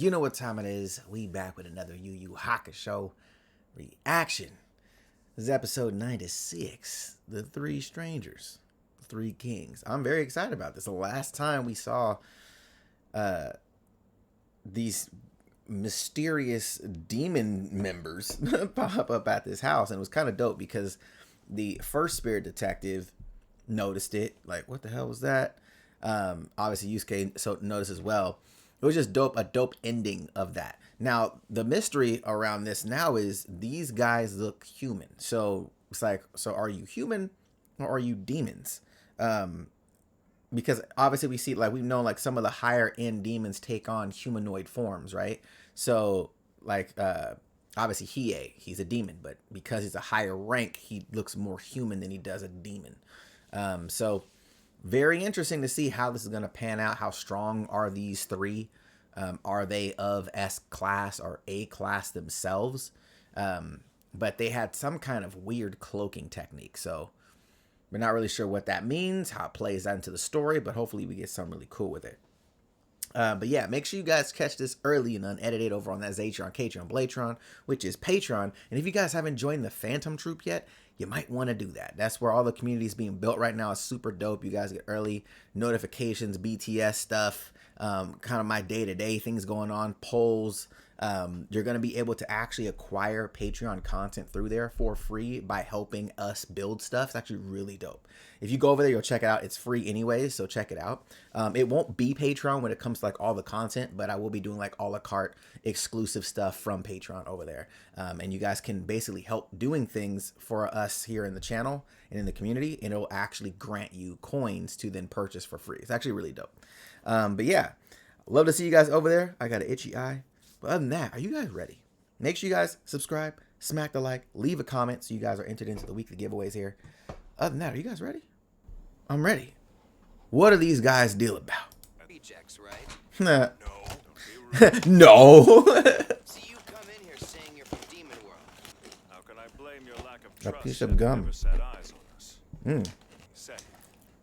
You know what time it is. We back with another Yu Hakusho reaction. This is episode 96. The Three Strangers. The Three Kings. I'm very excited about this. The last time we saw these mysterious demon members pop up at this house. And it was kind of dope because the first spirit detective noticed it. Like, what the hell was that? Obviously, Yusuke noticed as well. It was just dope, a dope ending of that. Now, the mystery around this now is these guys look human. So it's like, so are you human or are you demons? Because obviously we see, like, we've known, like, some of the higher end demons take on humanoid forms, right? So, like, obviously he's a demon, but because he's a higher rank, he looks more human than he does a demon. So very interesting to see how this is going to pan out. How strong are these three? Are they of S class or A class themselves? But they had some kind of weird cloaking technique. So we're not really sure what that means, how it plays out into the story, but hopefully we get something really cool with it. But yeah, make sure you guys catch this early and unedited over on that Zatron, Catron, Blatron, which is Patreon. And if you guys haven't joined the Phantom Troop yet, you might want to do that. That's where all the community is being built right now. It's super dope. You guys get early notifications, BTS stuff, kind of my day-to-day things going on, polls. You're going to be able to actually acquire Patreon content through there for free by helping us build stuff. It's actually really dope. If you go over there, you'll check it out. It's free anyways, so check it out. It won't be Patreon when it comes to like all the content, but I will be doing like a la carte exclusive stuff from Patreon over there. And you guys can basically help doing things for us here in the channel and in the community, and it'll actually grant you coins to then purchase for free. It's actually really dope. But yeah, love to see you guys over there. I got an itchy eye. But other than that, are you guys ready? Make sure you guys subscribe, smack the like, leave a comment so you guys are entered into the weekly giveaways here. Other than that, are you guys ready? I'm ready. What are these guys deal about? Rejects, right? No. No. See, you come in here saying you're from Demon World. How can I blame your lack of A trust? piece of You've gum. never set eyes on us. Sei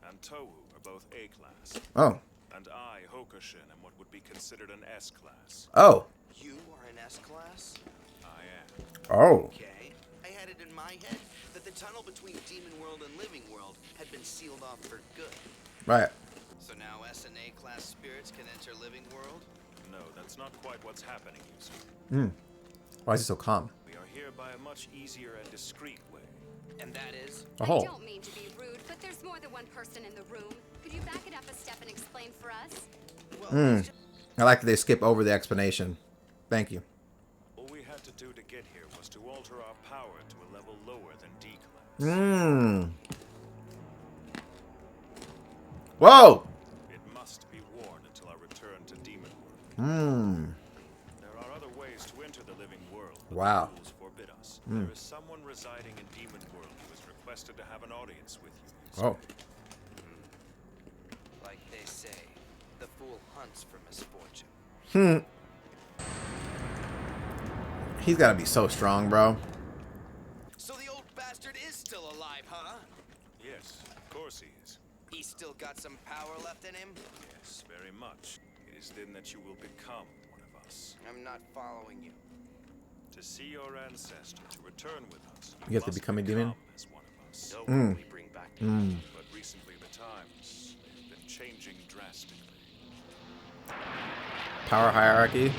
and Tohu are both A class, Oh. and I, Hakusho, am what would be considered an S class. Oh. You are an S class? I am. Oh. Okay. I had it in my head that the tunnel between Demon World and Living World had been sealed off for good. Right. So now S and A class spirits can enter Living World? No, that's not quite what's happening, Yusuke. Why is it so calm? We are here by a much easier and discreet way. And that is? Oh. I don't mean to be rude, but there's more than one person in the room. Could you back it up a step and explain for us? Well, I like that they skip over the explanation. Thank you. All we had to do to get here was to alter our power to a level lower than D class. Whoa. It must be worn until our return to Demon World. There are other ways to enter the living world, but Wow. the rules forbid us. There is someone residing in Demon World who has requested to have an audience with you. Oh. like they say, the fool hunts for misfortune. He's got to be so strong, bro. So the old bastard is still alive, huh? Yes, of course he is. He's still got some power left in him? Yes, very much. It is then that you will become one of us. I'm not following you. To see your ancestor, to return with us, You have to must become a demon? as one of us. No one we bring back to you. But recently the times, they've been changing drastically. Power hierarchy.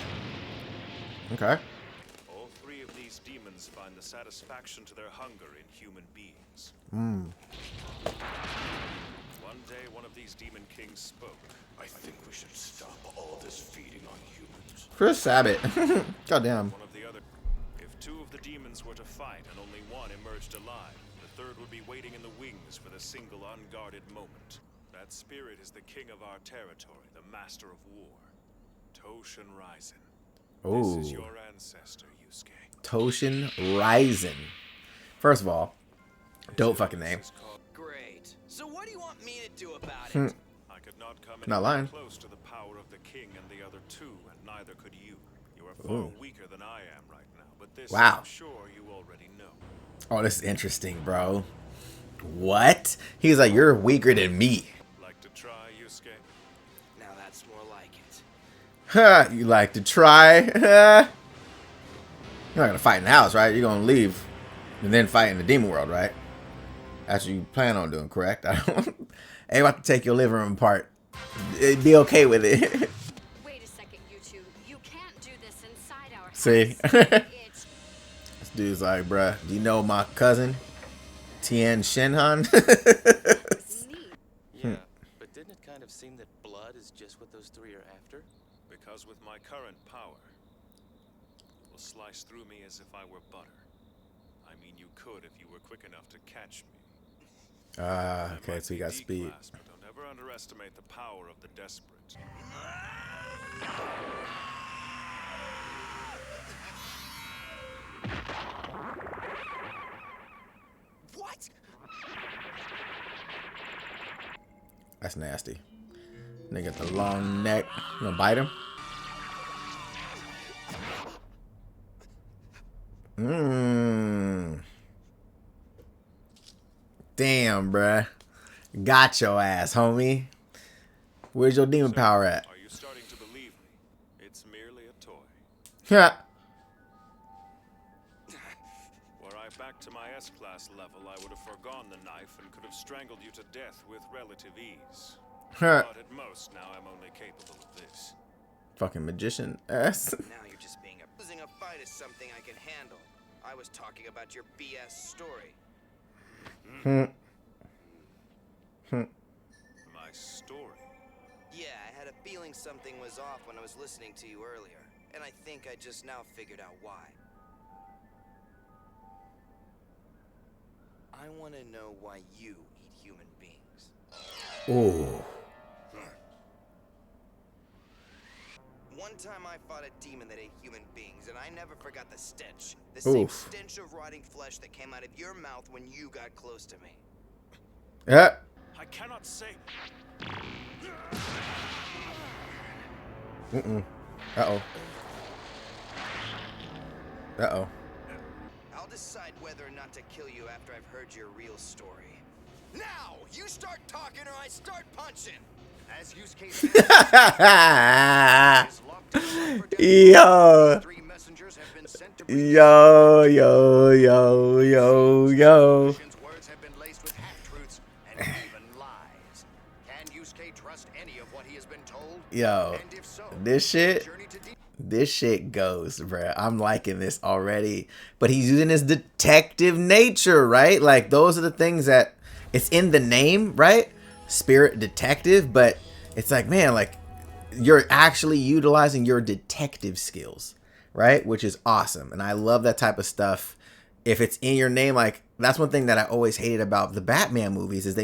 Okay. All three of these demons find the satisfaction to their hunger in human beings. One day, one of these demon kings spoke. I think we should stop all this feeding on humans. Chris Sabat. Goddamn. One of the other. If two of the demons were to fight and only one emerged alive, the third would be waiting in the wings for the single unguarded moment. That spirit is the king of our territory, the master of war, Toshin Raizen. Oh. This is your ancestor, Yusuke. Toshin Raizen. First of all, dope fucking name. This is called- Great. So what do you want me to do about it? I could not come Not anywhere lying. close to the power of the king and the other two, and neither could you. You are far Ooh. weaker than I am right now, but this Wow. I'm sure you already know. Oh, this is interesting, bro. What? He's like, you're weaker than me. Like to try, Yusuke? Now that's more like it. Huh, you like to try? You're not gonna fight in the house, right? You're gonna leave and then fight in the demon world, right? That's what you plan on doing, correct? I don't ain't about to take your living room apart. Be okay with it. Wait a second, you two. You can't do this inside our house. See? It's This dude's like, bruh, do you know my cousin? Tien Shinhan? neat. Yeah, but didn't it kind of seem that blood is just what those three are after? Because with my current power, it will slice through me as if I were butter. I mean, you could if you were quick enough to catch me. Ah, I okay, might so you be got speed. D-class, but don't ever underestimate the power of the desperate. What? That's nasty. Nigga, the long neck. You gonna bite him? Mmm. Damn, bruh. Got your ass, homie. Where's your demon power at? Are you starting to believe me? It's merely a toy. Ha! Were I back to my S-class level, I would have forgone the knife and could have strangled you to death with relative ease. Ha! But at most, now I'm only capable of this. Fucking magician ass. Now you're just being a... Losing a fight is something I can handle. I was talking about your BS story. My story. Yeah, I had a feeling something was off when I was listening to you earlier. And I think I just now figured out why. I want to know why you eat human beings. Ooh. One time I fought a demon that ate human beings, and I never forgot the stench. The same Oof. stench of rotting flesh that came out of your mouth when you got close to me. Yeah. I cannot say. Mm-mm. Uh-oh. Uh-oh. I'll decide whether or not to kill you after I've heard your real story. Now, you start talking or I start punching. As use case is locked in for Yo. three messengers have been sent to Yo. words have been laced with half-truths and even lies. Can Yusuke trust any of what he has been told? Yo. And if so, This shit. journey to This shit goes, bruh. I'm liking this already. But he's using his detective nature, right? Like, those are the things that... It's in the name, right? Spirit detective. But it's like, man, like, you're actually utilizing your detective skills, right? Which is awesome. And I love that type of stuff. If it's in your name, like, that's one thing that I always hated about the Batman movies is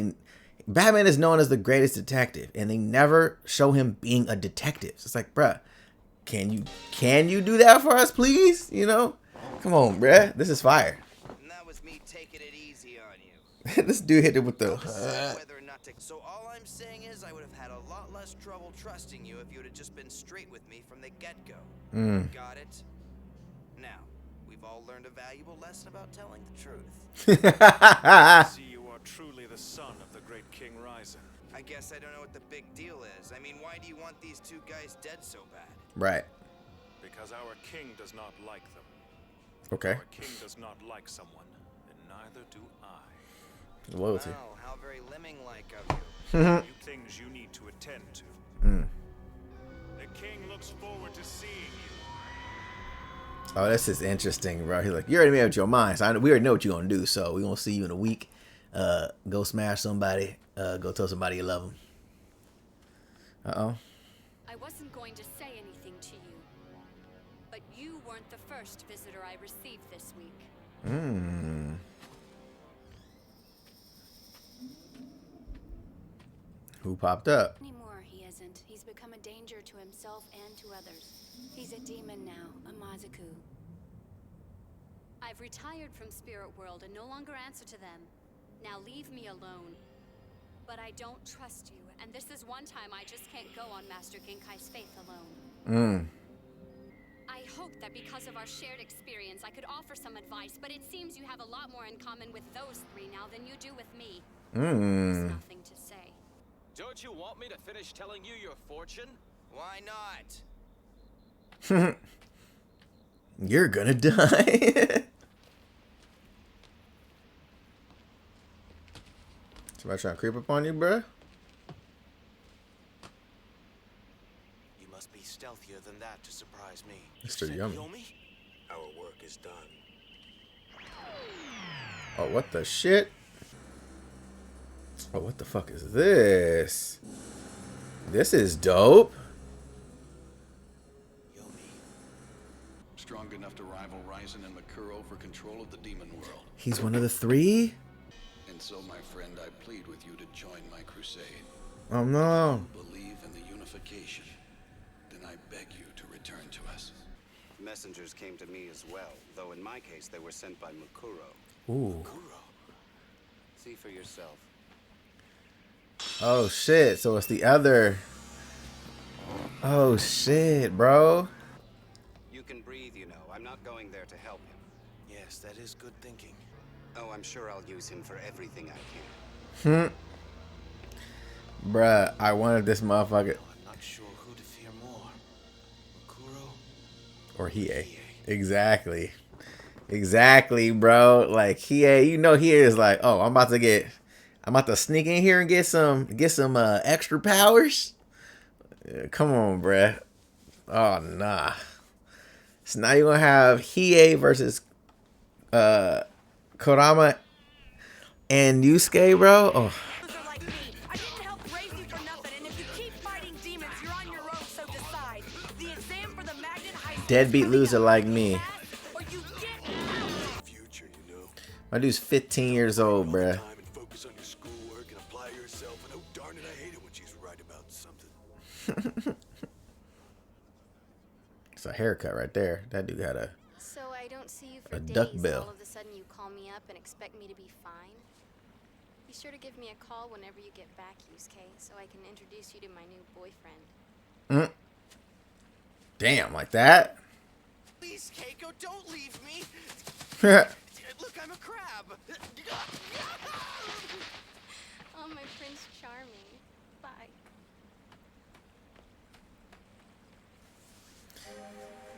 Batman is known as the greatest detective. And they never show him being a detective. So it's like, bruh. Can you do that for us, please? You know? Come on, bruh. This is fire. And that was me taking it easy on you. This dude hit it with the... Whether or not to... So all I'm saying is I would have had a lot less trouble trusting you if you would have just been straight with me from the get-go. Got it? Now, we've all learned a valuable lesson about telling the truth. See, you are truly the son of the great King Ryzen. I guess I don't know what the big deal is. I mean, why do you want these two guys dead so bad? Right. Because our king does not like them. Okay. Our king does not like someone, and neither do I. Loyalty. Wow, how very lemming-like of you. Few things you need to attend to. The king looks forward to seeing you. Oh, this is interesting, bro. He's like, you already made up your mind. So we already know what you're going to do. So we're going to see you in a week. Go smash somebody. Go tell somebody you love them. Uh-oh. I wasn't going to say anything to you, but you weren't the first visitor I received this week. Who popped up? Anymore, he isn't. He's become a danger to himself and to others. He's a demon now, a Mazaku. I've retired from Spirit World and no longer answer to them. Now leave me alone. But I don't trust you, and this is one time I just can't go on Master Genkai's faith alone. I hope that because of our shared experience, I could offer some advice, but it seems you have a lot more in common with those three now than you do with me. There's nothing to say. Don't you want me to finish telling you your fortune? Why not? You're gonna die. Somebody trying to creep up on you, bruh? You must be stealthier than that to surprise me. Mr. Yummy. Yomi? Our work is done. Oh, what the shit? Oh, what the fuck is this? This is dope. Yomi. Strong enough to rival Ryzen and Makuro for control of the demon world. He's one of the three? And so, my friend, I plead with you to join my crusade. Oh no. Believe in the unification. Then I beg you to return to us. Messengers came to me as well, though in my case they were sent by Makuro. Ooh. See for yourself. Oh shit. So it's the other. Oh shit, bro. You can breathe, you know. I'm not going there to help him. Yes, that is good thinking. Oh, I'm sure I'll use him for everything I can. Bruh, I wanted this motherfucker. I'm not sure who to fear more. Makuro Or Hiei. Exactly. Exactly, bro. Like Hiei, you know Hiei is like, oh, I'm about to sneak in here and get some extra powers. Come on, bruh. Oh nah. So now you're gonna have Hiei versus Kurama and Yusuke, bro. Oh. Like me. I didn't help raise you for nothing, and if you keep fighting demons, you're on your own, so decide. The exam for the magnet heist. Deadbeat loser like me. Or you get Future, you know. My dude's 15 years old, bruh. Time and focus on your schoolwork and apply yourself. And oh darn it, I hate it when she's right about something. It's a haircut right there. That dude had a. So I don't see you for A days. duck bill. All of a sudden you call me up and expect me to be fine. Be sure to give me a call whenever you get back, Yusuke, so I can introduce you to my new boyfriend. Damn, like that? Please, Keiko, don't leave me. Look, I'm a crab. Oh, my Prince Charming. Bye.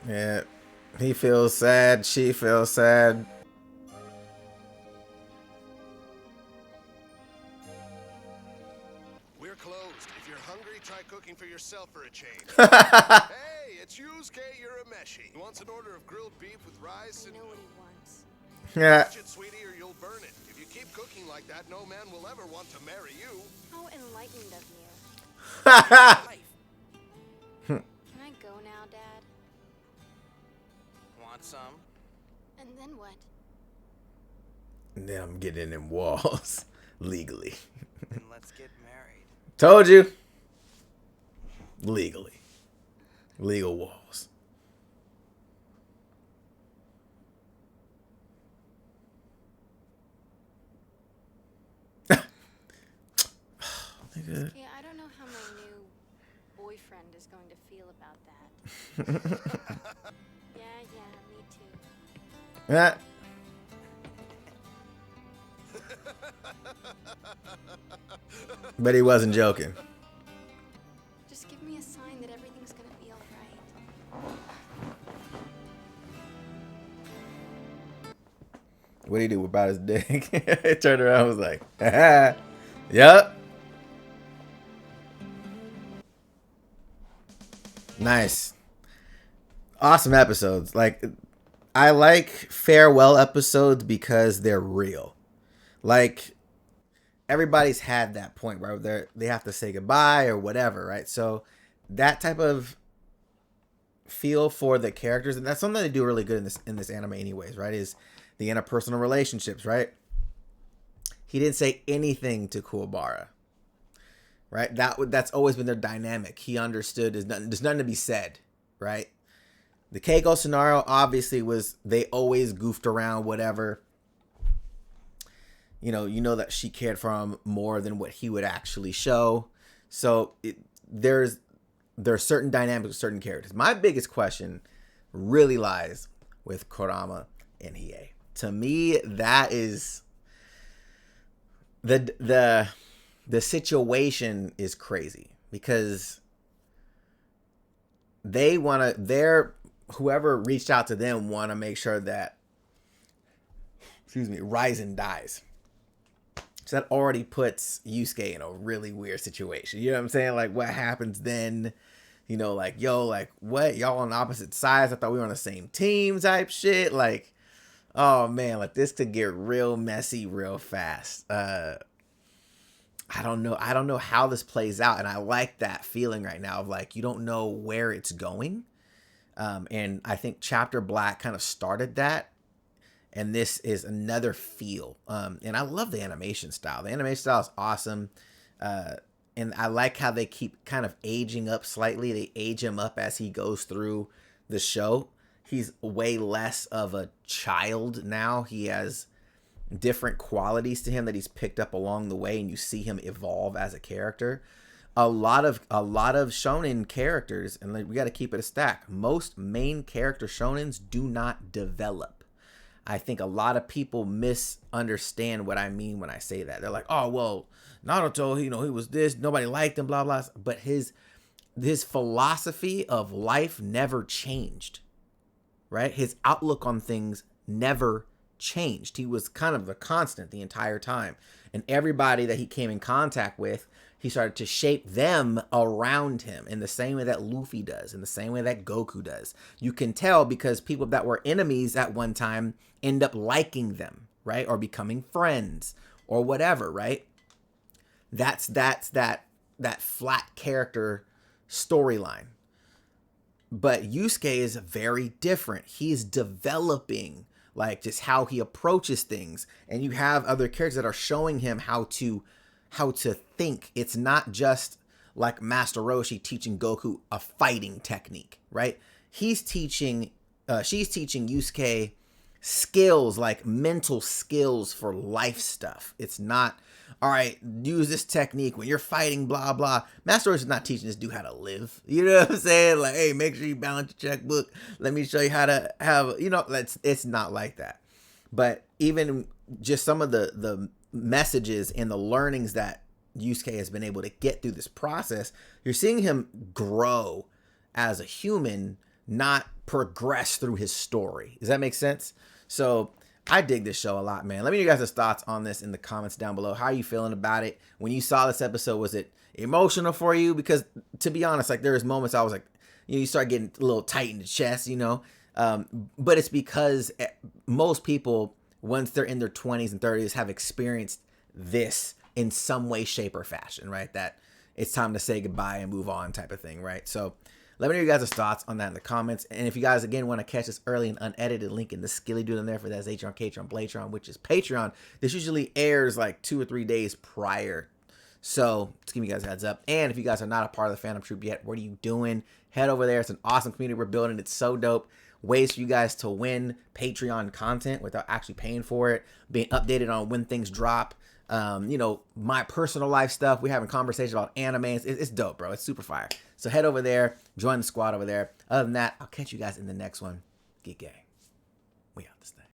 Yeah. He feels sad. She feels sad. We're closed. If you're hungry, try cooking for yourself for a change. Hey, it's Yusuke Urameshi. He wants an order of grilled beef with rice and... Know what he wants. Yeah. Touch it, sweetie, or you'll burn it. If you keep cooking like that, no man will ever want to marry you. How enlightened of you. Life. Can I go now, Dad? Want some? And then what? Then I'm getting in them walls legally. Then let's get married. Told you. Legally. Legal walls. Nigga. Yeah, I don't know how my new boyfriend is going to feel about that. Yeah, me too. Yeah. But he wasn't joking. Just give me a sign that everything's gonna be alright. What did he do about his dick? He turned around and was like, haha. Yup. Nice. Awesome episodes. Like, I like farewell episodes because they're real. Like, everybody's had that point where they have to say goodbye or whatever, right? So that type of feel for the characters, and that's something they do really good in this anime anyways, right? Is the interpersonal relationships, right? He didn't say anything to Kuwabara, right? That's always been their dynamic. He understood there's nothing to be said, right? The Keiko scenario obviously was they always goofed around, whatever. You know that she cared for him more than what he would actually show. So there's certain dynamics with certain characters. My biggest question really lies with Kurama and Hiei. To me, that is the situation is crazy because they want to, whoever reached out to them want to make sure that, Ryzen dies. So that already puts Yusuke in a really weird situation. You know what I'm saying? Like, what happens then? You know, like, yo, like, what? Y'all on opposite sides? I thought we were on the same team type shit. Like, oh, man, like, this could get real messy real fast. I don't know. I don't know how this plays out. And I like that feeling right now of, like, you don't know where it's going. And I think Chapter Black kind of started that. And this is another feel. And I love the animation style. The animation style is awesome. And I like how they keep kind of aging up slightly. They age him up as he goes through the show. He's way less of a child now. He has different qualities to him that he's picked up along the way, and you see him evolve as a character. A lot of shonen characters, and we got to keep it a stack. Most main character shonens do not develop. I think a lot of people misunderstand what I mean when I say that. They're like, oh, well, Naruto, you know, he was this, nobody liked him, blah, blah. But his philosophy of life never changed, right? His outlook on things never changed. He was kind of the constant the entire time. And everybody that he came in contact with, he started to shape them around him in the same way that Luffy does, in the same way that Goku does. You can tell because people that were enemies at one time end up liking them, right? Or becoming friends or whatever, right? That's that flat character storyline. But Yusuke is very different. He's developing like just how he approaches things. And you have other characters that are showing him how to think. It's not just like Master Roshi teaching Goku a fighting technique, right? She's teaching Yusuke skills, like mental skills for life stuff. It's not, all right, use this technique when you're fighting, blah, blah. Master Roshi is not teaching this dude how to live. You know what I'm saying? Like, hey, make sure you balance your checkbook. Let me show you how to have, you know, it's not like that. But even just some of the messages and the learnings that Yusuke has been able to get through this process, you're seeing him grow as a human, not progress through his story. Does that make sense? So I dig this show a lot, man. Let me know your guys' thoughts on this in the comments down below. How are you feeling about it? When you saw this episode, was it emotional for you? Because to be honest, like there was moments I was like, you start getting a little tight in the chest, you know? But it's because most people, once they're in their 20s and 30s, have experienced this in some way, shape, or fashion, right? That it's time to say goodbye and move on type of thing, right? So let me know your guys' thoughts on that in the comments. And if you guys, again, want to catch this early and unedited, link in the skilly dude in there for that is Atron, Katron, Blatron, which is Patreon. This usually airs like 2 or 3 days prior. So just give you guys a heads up. And if you guys are not a part of the Phantom Troop yet, what are you doing? Head over there. It's an awesome community we're building. It's so dope. Ways for you guys to win Patreon content without actually paying for it. Being updated on when things drop. You know, my personal life stuff. We're having conversations about anime. It's dope, bro. It's super fire. So head over there. Join the squad over there. Other than that, I'll catch you guys in the next one. Get gay. We out this thing.